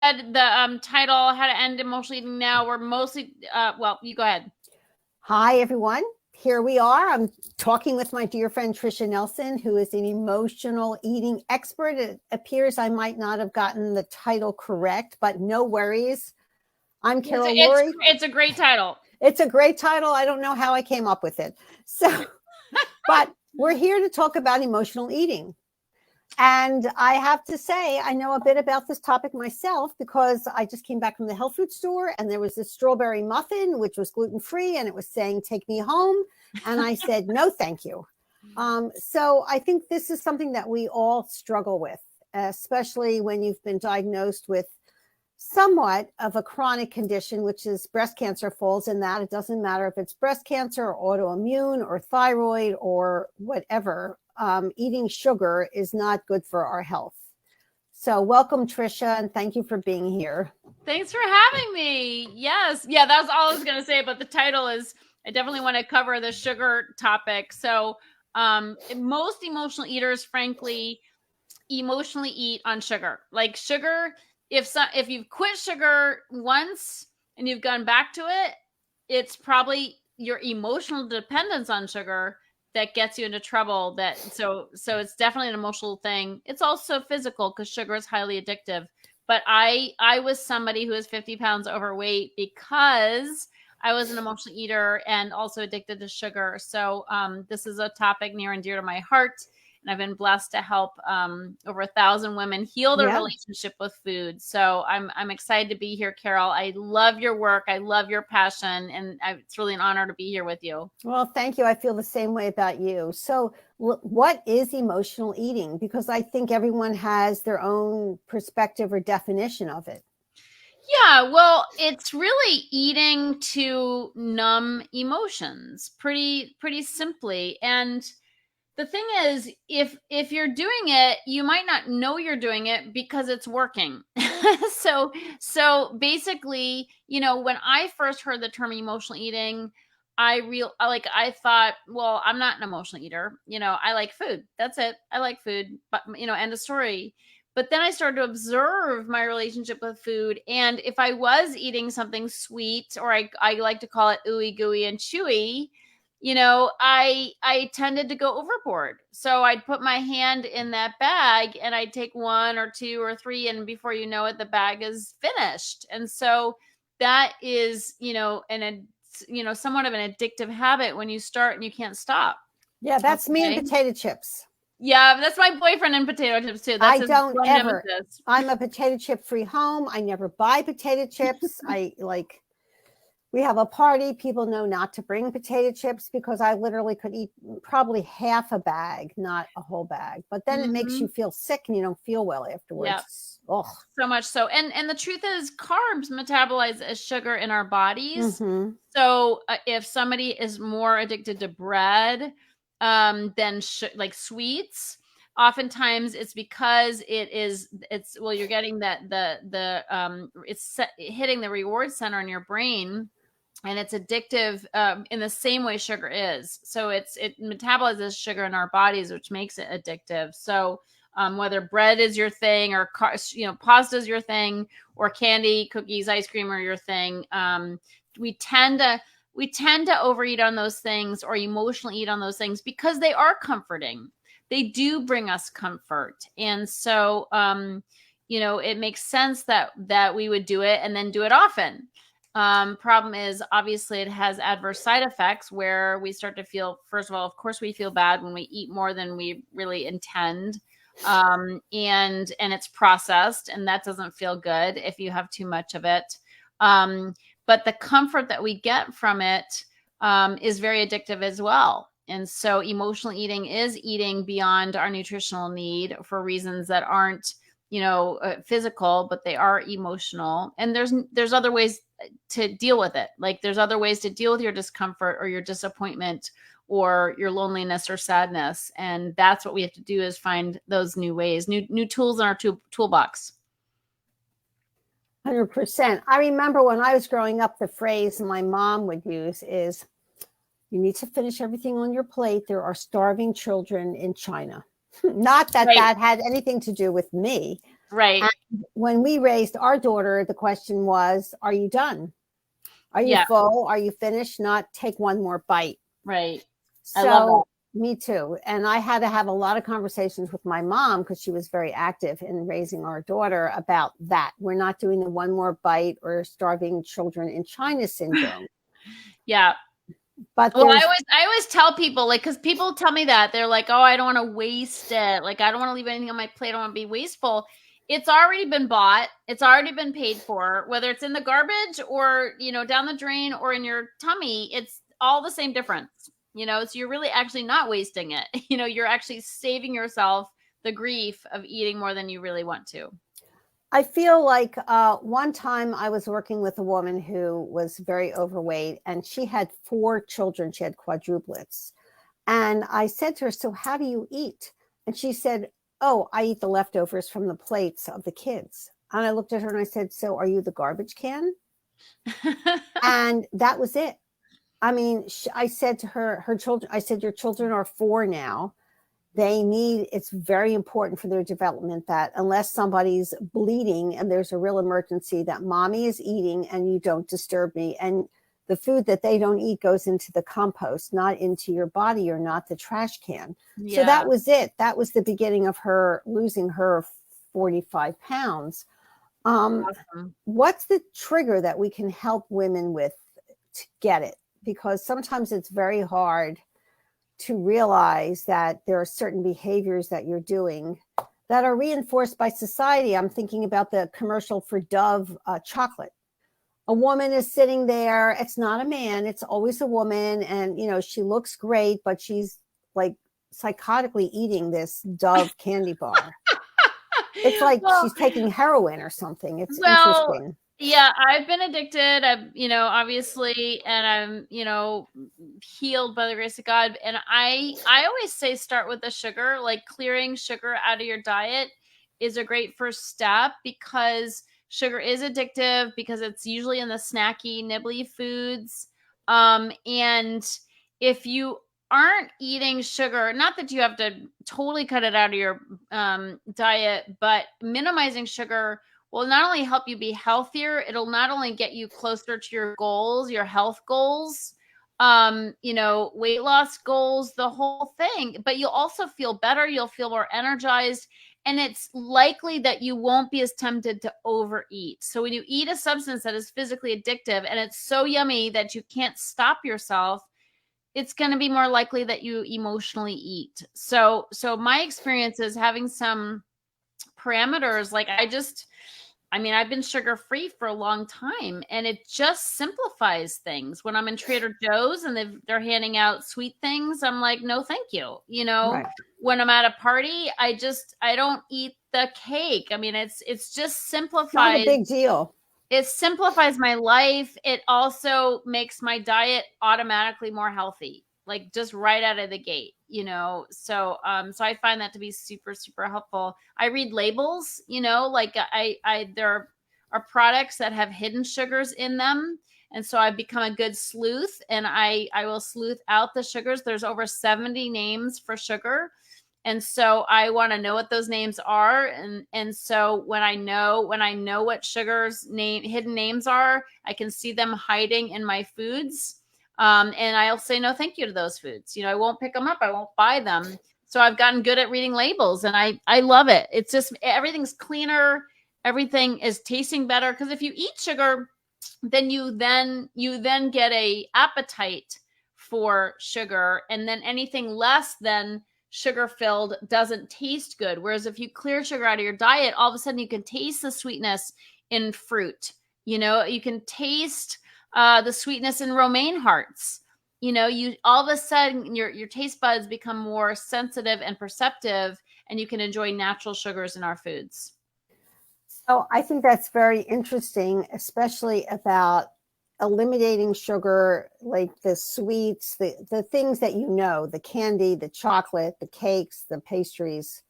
said the title, How to End Emotional Eating Now. We're mostly, well, you go ahead. Hi, everyone. Here we are. I'm talking with my dear friend, Tricia Nelson, who is an emotional eating expert. It appears I might not have gotten the title correct, but no worries. I'm Carol Lourie. It's a great title. It's a great title. I don't know how I came up with it. So, but we're here to talk about emotional eating. And I have to say, I know a bit about this topic myself because I just came back from the health food store and there was this strawberry muffin, which was gluten-free, and it was saying, take me home. And I said, no, thank you. So I think this is something that we all struggle with, especially when you've been diagnosed with somewhat of a chronic condition, which is breast cancer falls in that. It doesn't matter if it's breast cancer or autoimmune or thyroid or whatever. Eating sugar is not good for our health. So welcome, Tricia, and thank you for being here. Thanks for having me. Yes. Yeah, that's all I was going to say, but the title is, I definitely want to cover the sugar topic. So most emotional eaters, frankly, emotionally eat on sugar. Like sugar, if you've quit sugar once and you've gone back to it, it's probably your emotional dependence on sugar that gets you into trouble. So it's definitely an emotional thing. It's also physical because sugar is highly addictive. But I was somebody who was 50 pounds overweight because I was an emotional eater and also addicted to sugar. So this is a topic near and dear to my heart. And I've been blessed to help over 1,000 women heal their relationship with food. So I'm excited to be here, Carol. I love your work. I love your passion. And it's really an honor to be here with you. Well, thank you. I feel the same way about you. So what is emotional eating? Because I think everyone has their own perspective or definition of it. Yeah, well, it's really eating to numb emotions pretty simply. And the thing is, if you're doing it, you might not know you're doing it because it's working. so basically, when I first heard the term emotional eating, I thought, well, I'm not an emotional eater. I like food. That's it. I like food, but end of story. But then I started to observe my relationship with food. And if I was eating something sweet, or I like to call it ooey gooey and chewy, I tended to go overboard. So I'd put my hand in that bag and I'd take 1 or 2 or 3. And before you know it, the bag is finished. And so that is, somewhat of an addictive habit when you start and you can't stop. Yeah, that's me and potato chips. Yeah, that's my boyfriend in potato chips too. That's I don't ever. I'm a potato chip free home. I never buy potato chips. We have a party. People know not to bring potato chips because I literally could eat probably half a bag, not a whole bag. But then it makes you feel sick and you don't feel well afterwards. Yep. So much so. And the truth is, carbs metabolize as sugar in our bodies. Mm-hmm. So if somebody is more addicted to bread than like sweets, oftentimes it's because you're getting it's hitting the reward center in your brain, and it's addictive in the same way sugar is. So it metabolizes sugar in our bodies, which makes it addictive. So whether bread is your thing, or pasta is your thing, or candy, cookies, ice cream are your thing, we tend to overeat on those things or emotionally eat on those things because they are comforting. They do bring us comfort. And so, it makes sense that we would do it and then do it often. Problem is, obviously, it has adverse side effects where we start to feel, first of all, of course, we feel bad when we eat more than we really intend. And it's processed, and that doesn't feel good if you have too much of it. But the comfort that we get from it is very addictive as well. And so emotional eating is eating beyond our nutritional need for reasons that aren't, physical, but they are emotional. And there's other ways to deal with it. Like there's other ways to deal with your discomfort or your disappointment or your loneliness or sadness. And that's what we have to do, is find those new ways, new tools in our toolbox. 100%. I remember when I was growing up, the phrase my mom would use is, you need to finish everything on your plate. There are starving children in China. Not that that had anything to do with me, Right. And when we raised our daughter, the question was, are you done? Are you full? Are you finished? Not take one more bite. Right. I love that. So me too. And I had to have a lot of conversations with my mom because she was very active in raising our daughter about that. We're not doing the one more bite or starving children in China syndrome. Yeah. But well, I always tell people, like, because people tell me that they're like, oh, I don't want to waste it. Like, I don't want to leave anything on my plate. I don't want to be wasteful. It's already been bought. It's already been paid for, whether it's in the garbage or, down the drain or in your tummy. It's all the same difference, so you're really actually not wasting it. You're actually saving yourself the grief of eating more than you really want to. I feel like one time I was working with a woman who was very overweight and she had 4 children. She had quadruplets. And I said to her, so how do you eat? And she said, oh, I eat the leftovers from the plates of the kids. And I looked at her and I said, so are you the garbage can? And that was it. I mean, I said to her children, I said, your children are 4 now. It's very important for their development that unless somebody's bleeding and there's a real emergency, that mommy is eating and you don't disturb me. And the food that they don't eat goes into the compost, not into your body or not the trash can. Yeah. So that was it. That was the beginning of her losing her 45 pounds. Awesome. What's the trigger that we can help women with to get it? Because sometimes it's very hard to realize that there are certain behaviors that you're doing that are reinforced by society. I'm thinking about the commercial for Dove chocolate. A woman is sitting there. It's not a man. It's always a woman. And, she looks great, but she's like psychotically eating this Dove candy bar. It's like she's taking heroin or something. It's interesting. Yeah, I've been addicted. Obviously, and I'm, healed by the grace of God. And I always say start with the sugar, like clearing sugar out of your diet is a great first step because sugar is addictive because it's usually in the snacky, nibbly foods. And if you aren't eating sugar, not that you have to totally cut it out of your diet, but minimizing sugar will not only help you be healthier, it'll not only get you closer to your goals, your health goals, weight loss goals, the whole thing, but you'll also feel better. You'll feel more energized. And it's likely that you won't be as tempted to overeat. So when you eat a substance that is physically addictive and it's so yummy that you can't stop yourself, it's going to be more likely that you emotionally eat. So my experience is having some parameters. Like I've been sugar-free for a long time and it just simplifies things. When I'm in Trader Joe's and they're handing out sweet things, I'm like, no, thank you. Right. When I'm at a party, I don't eat the cake. I mean, it's just simplified. Not a big deal. It simplifies my life. It also makes my diet automatically more healthy, like just right out of the gate, So I find that to be super, super helpful. I read labels, like there are products that have hidden sugars in them. And so I've become a good sleuth and I will sleuth out the sugars. There's over 70 names for sugar. And so I want to know what those names are. And so when I know what sugars hidden names are, I can see them hiding in my foods. And I'll say no thank you to those foods. I won't pick them up. I won't buy them. So I've gotten good at reading labels and I love it. It's just everything's cleaner. Everything is tasting better. Because if you eat sugar, then you get a appetite for sugar. And then anything less than sugar filled doesn't taste good. Whereas if you clear sugar out of your diet, all of a sudden you can taste the sweetness in fruit. You can taste the sweetness in romaine hearts. You all of a sudden your taste buds become more sensitive and perceptive, and you can enjoy natural sugars in our foods. So I think that's very interesting, especially about eliminating sugar, like the sweets, the things that the candy, the chocolate, the cakes, the pastries.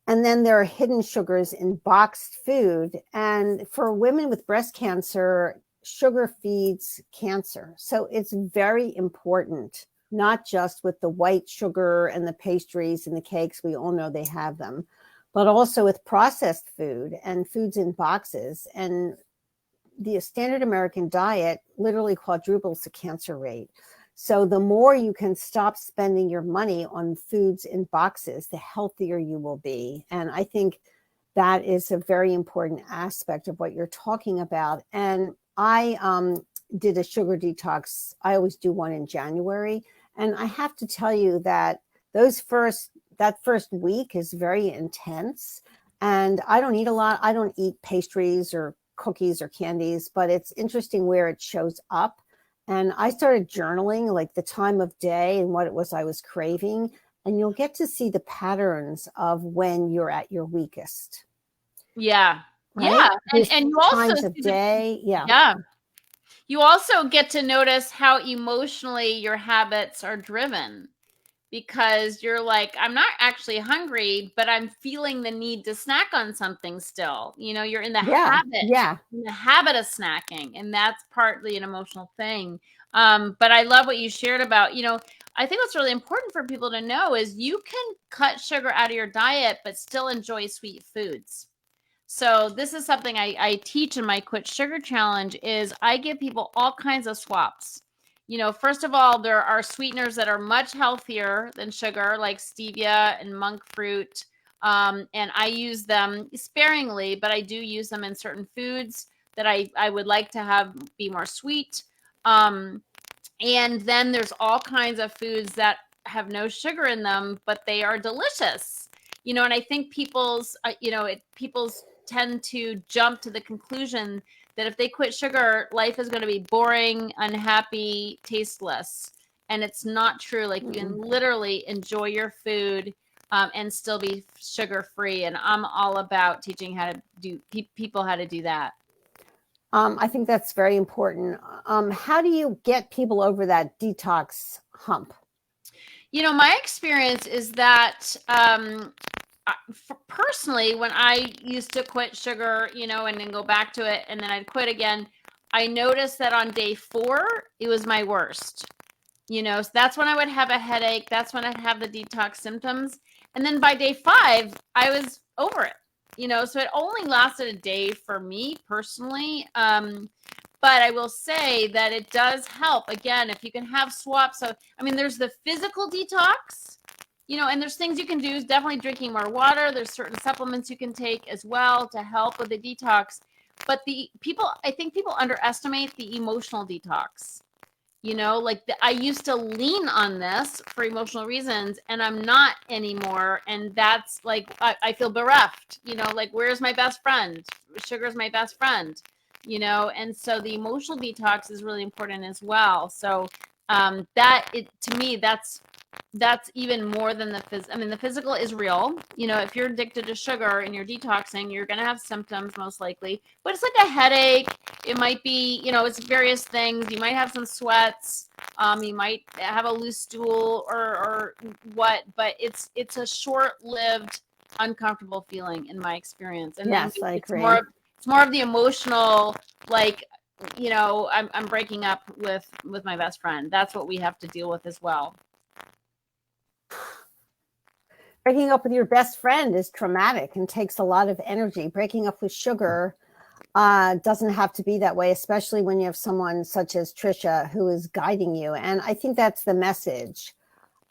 And then there are hidden sugars in boxed food. And for women with breast cancer, sugar feeds cancer. So it's very important, not just with the white sugar and the pastries and the cakes. We all know they have them. but also with processed food and foods in boxes. And the standard American diet literally quadruples the cancer rate. So the more you can stop spending your money on foods in boxes, the healthier you will be. And I think that is a very important aspect of what you're talking about. And I did a sugar detox. I always do one in January. And I have to tell you that that first week is very intense. And I don't eat a lot. I don't eat pastries or cookies or candies, but it's interesting where it shows up. And I started journaling like the time of day and what it was I was craving. And you'll get to see the patterns of when you're at your weakest. Yeah. Right? Yeah. And you also times of day. Yeah. Yeah. You also get to notice how emotionally your habits are driven, because you're like, I'm not actually hungry, but I'm feeling the need to snack on something still. You're in the habit of snacking, and that's partly an emotional thing. But I love what you shared about, I think what's really important for people to know is you can cut sugar out of your diet, but still enjoy sweet foods. So this is something I teach in my Quit Sugar Challenge is I give people all kinds of swaps. First of all, there are sweeteners that are much healthier than sugar, like stevia and monk fruit. And I use them sparingly, but I do use them in certain foods that I would like to have be more sweet. And then there's all kinds of foods that have no sugar in them, but they are delicious. And I think people's tend to jump to the conclusion that if they quit sugar, life is going to be boring, unhappy, tasteless. And it's not true. Like you can literally enjoy your food and still be sugar free. And I'm all about teaching people how to do that. I think that's very important. How do you get people over that detox hump? My experience is that personally, when I used to quit sugar, and then go back to it, and then I'd quit again, I noticed that on day 4, it was my worst. So that's when I would have a headache. That's when I'd have the detox symptoms. And then by day 5, I was over it. So it only lasted a day for me personally. But I will say that it does help. Again, if you can have swaps. So, there's the physical detox. And there's things you can do, definitely drinking more water. There's certain supplements you can take as well to help with the detox. But I think people underestimate the emotional detox. I used to lean on this for emotional reasons, and I'm not anymore. And that's like, I feel bereft, where's my best friend? Sugar's my best friend, and so the emotional detox is really important as well. So to me, that's even more than the the physical is real. If you're addicted to sugar and you're detoxing, you're going to have symptoms most likely, but it's like a headache. It might be, it's various things. You might have some sweats. You might have a loose stool or what, but it's a short-lived, uncomfortable feeling in my experience. And yes, I agree. It's more of the emotional, like, I'm breaking up with my best friend. That's what we have to deal with as well. Breaking up with your best friend is traumatic and takes a lot of energy. Breaking up with sugar doesn't have to be that way, especially when you have someone such as Tricia who is guiding you. And I think that's the message.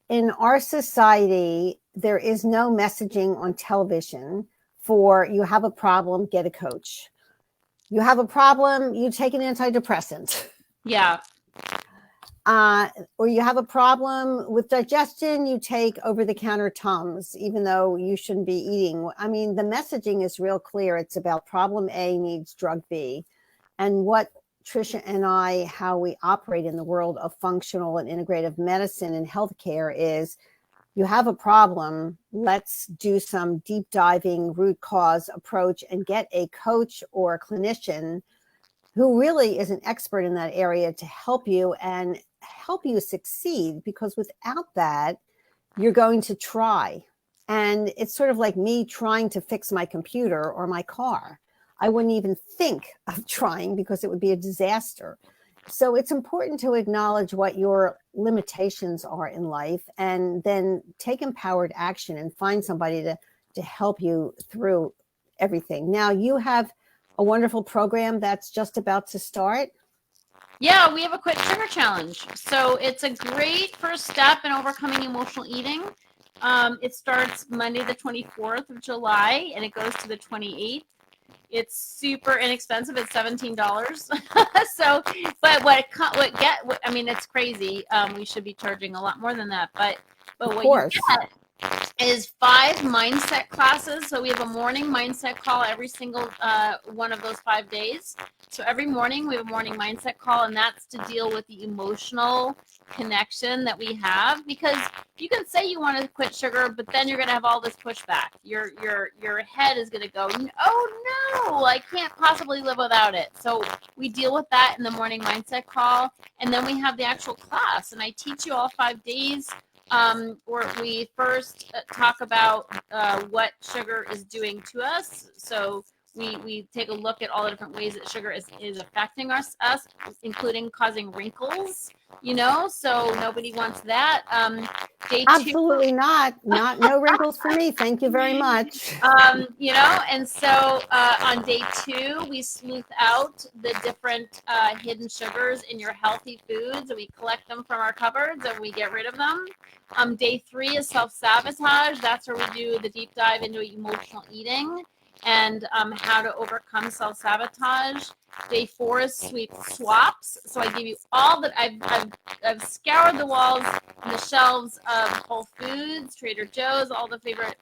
In our society, there is no messaging on television for you have a problem, get a coach. You have a problem, you take an antidepressant. Yeah. Or you have a problem with digestion, you take over-the-counter Tums, even though you shouldn't be eating. The messaging is real clear. It's about problem A needs drug B. And what Tricia and I, how we operate in the world of functional and integrative medicine and healthcare is, you have a problem, let's do some deep diving root cause approach and get a coach or a clinician who really is an expert in that area to help you and help you succeed, because without that, you're going to try. And it's sort of like me trying to fix my computer or my car. I wouldn't even think of trying because it would be a disaster. So it's important to acknowledge what your limitations are in life and then take empowered action and find somebody to to help you through everything. Now you have a wonderful program that's just about to start. Yeah, we have a Quit Sugar Challenge. So it's a great first step in overcoming emotional eating. It starts Monday, the 24th of July, and it goes to the 28th. It's super inexpensive. It's $17. So, but I mean, it's crazy. We should be charging a lot more than that. But what you get is 5 mindset classes. So we have a morning mindset call every single one of those 5 days. So every morning we have a morning mindset call, and that's to deal with the emotional connection that we have. Because you can say you want to quit sugar, but then you're going to have all this pushback. Your head is going to go, oh no, I can't possibly live without it. So we deal with that in the morning mindset call, and then we have the actual class, and I teach you all 5 days. Where we first talk about what sugar is doing to us. So we take a look at all the different ways that sugar is affecting us, including causing wrinkles, so nobody wants that. Day Absolutely not. No wrinkles for me. Thank you very much. And so on day 2, we sleuth out the different hidden sugars in your healthy foods, and we collect them from our cupboards and we get rid of them. Day 3 is self-sabotage. That's where we do the deep dive into emotional eating and how to overcome self-sabotage. Day 4 is sweet swaps. So I give you all that. I've scoured the walls and the shelves of Whole Foods, Trader Joe's, all the favorite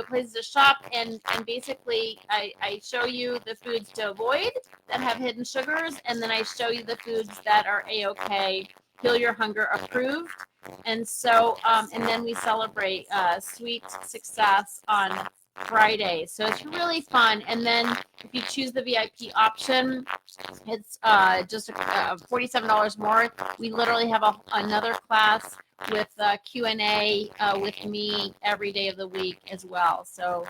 places to shop, and basically I show you the foods to avoid that have hidden sugars, and then I show you the foods that are A-OK, Heal Your Hunger approved. And so and then we celebrate sweet success on Friday. So it's really fun. And then if you choose the VIP option, it's just $47 more. We literally have another class with Q&A with me every day of the week as well. So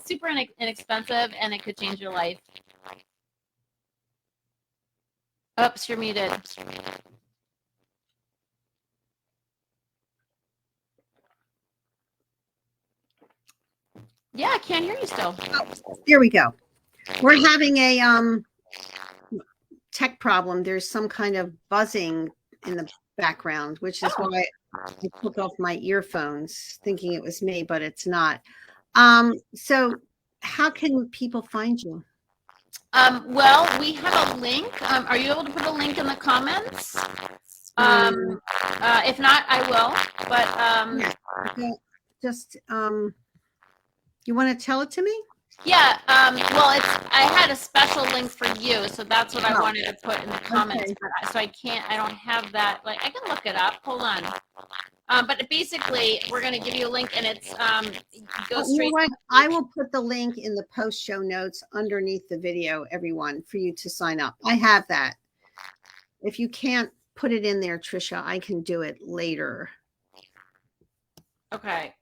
super inexpensive, and it could change your life. Oops, you're muted. Yeah, I can't hear you still. Oh, here we go. We're having a tech problem. There's some kind of buzzing in the background, which is why I took off my earphones thinking it was me, but it's not. So how can people find you? Well, we have a link. Are you able to put a link in the comments? If not, I will. But just you want to tell it to me? Yeah. Well, I had a special link for you, so that's what I wanted to put in the comments. Okay. So I don't have that. Like, I can look it up. Hold on. But basically, we're going to give you a link, and it's go straight. You know what? I will put the link in the post show notes underneath the video, everyone, for you to sign up. I have that. If you can't put it in there, Tricia, I can do it later. Okay.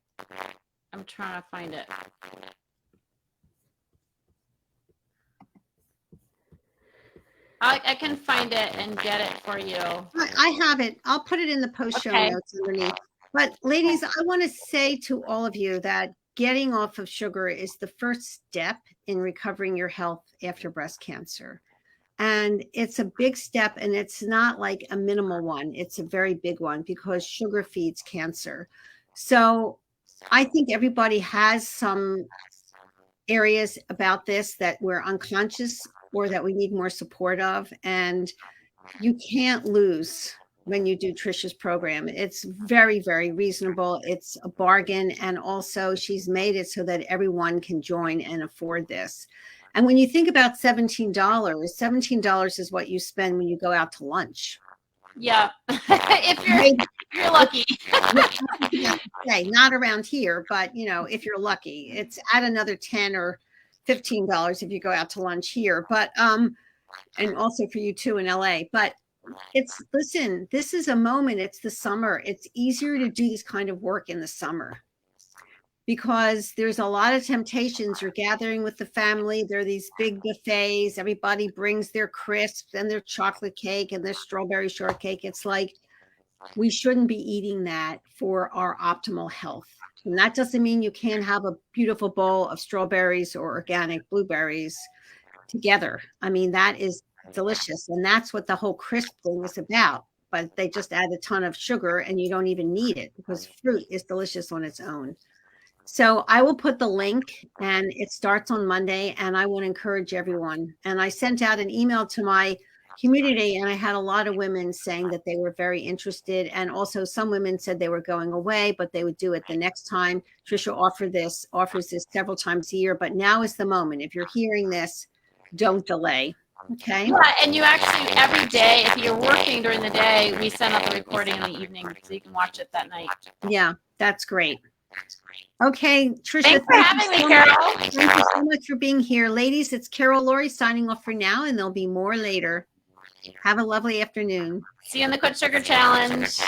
I'm trying to find it. I can find it and get it for you. I have it. I'll put it in the post show notes underneath. But ladies, I want to say to all of you that getting off of sugar is the first step in recovering your health after breast cancer. And it's a big step, and it's not like a minimal one. It's a very big one because sugar feeds cancer. So I think everybody has some areas about this that we're unconscious or that we need more support of. And you can't lose when you do Tricia's program. It's very, very reasonable. It's a bargain. And also she's made it so that everyone can join and afford this. And when you think about $17 is what you spend when you go out to lunch. Yeah. if you're lucky. Not around here, but if you're lucky, it's at another $10 or $15 if you go out to lunch here. But and also for you too in LA. But listen, this is a moment. It's the summer. It's easier to do this kind of work in the summer because there's a lot of temptations. You're gathering with the family. There are these big buffets. Everybody brings their crisps and their chocolate cake and their strawberry shortcake. It's like we shouldn't be eating that for our optimal health. And that doesn't mean you can't have a beautiful bowl of strawberries or organic blueberries together. I mean, that is delicious. And that's what the whole crisp thing is about. But they just add a ton of sugar and you don't even need it because fruit is delicious on its own. So I will put the link, and it starts on Monday, and I want to encourage everyone. And I sent out an email to my community, and I had a lot of women saying that they were very interested. And also some women said they were going away, but they would do it the next time. Tricia offers this several times a year, but now is the moment. If you're hearing this, don't delay. Okay. Yeah, and you actually, every day, if you're working during the day, we send out the recording in the evening so you can watch it that night. Yeah, that's great. Okay, Tricia, thanks for having me, Carol. Thank you so much for being here. Ladies, it's Carol Lourie signing off for now, and there'll be more later. Have a lovely afternoon. See you in the Quit Sugar Challenge.